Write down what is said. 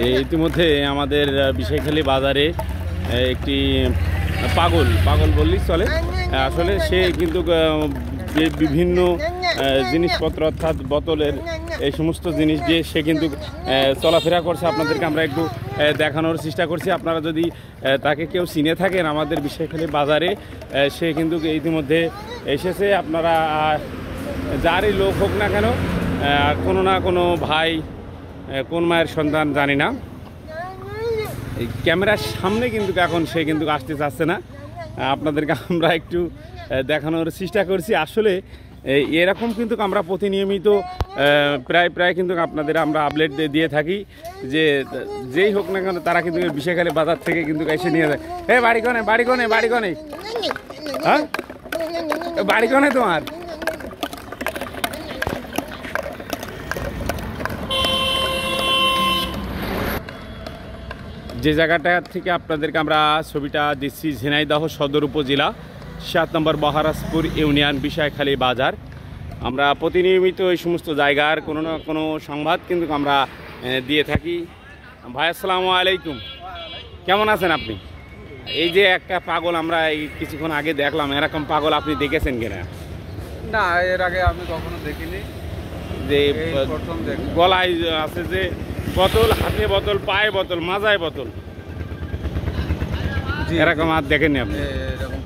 ইতিমধ্যে আমাদের বিষয়খালী বাজারে একটি পাগল বললেই চলে। আসলে সে কিন্তু বিভিন্ন জিনিসপত্র অর্থাৎ বোতলের এই সমস্ত জিনিস দিয়ে সে কিন্তু চলাফেরা করছে। আপনাদেরকে আমরা একটু দেখানোর চেষ্টা করছি। আপনারা যদি তাকে কেউ চিনে থাকেন আমাদের বিষয়খালী বাজারে, সে কিন্তু ইতিমধ্যে এসেছে। আপনারা যারই লোক হোক না কেন, কোনো না কোনো ভাই, কোন মায়ের সন্তান জানি না, এই ক্যামেরার সামনে কিন্তু এখন সে কিন্তু আসতে চাচ্ছে না। আপনাদেরকে আমরা একটু দেখানোর চেষ্টা করছি। আসলে এরকম কিন্তু আমরা প্রতিনিয়মিত প্রায় কিন্তু আপনাদের আমরা আপডেট দিয়ে থাকি যে যেই হোক না কেন তারা কিন্তু বিষয়খালী বাজার থেকে কিন্তু এসে নিয়ে যায়। বাড়ি কনে হ্যাঁ, বাড়ি কনে তোমার? যে জায়গাটা থেকে আপনাদেরকে আমরা ছবিটা দিচ্ছি, ঝিনাইদহ সদর উপজেলা 7 নম্বর মহারাজপুর ইউনিয়ন বিষয়খালী বাজার। আমরা প্রতিনিয়মিত এই সমস্ত জায়গার কোনো না কোনো সংবাদ কিন্তু আমরা দিয়ে থাকি। ভাই আসসালামু আলাইকুম, কেমন আছেন আপনি? এই যে একটা পাগল আমরা এই কিছুক্ষণ আগে দেখলাম, এরকম পাগল আপনি দেখেছেন কিনা? না, এর আগে আমি কখনো দেখিনি। যে গলায় আছে যে বোতল, হাতে বোতল, পায়ে বোতল, মাজায় বোতল, এরকম আর দেখেননি আপনি? এরকম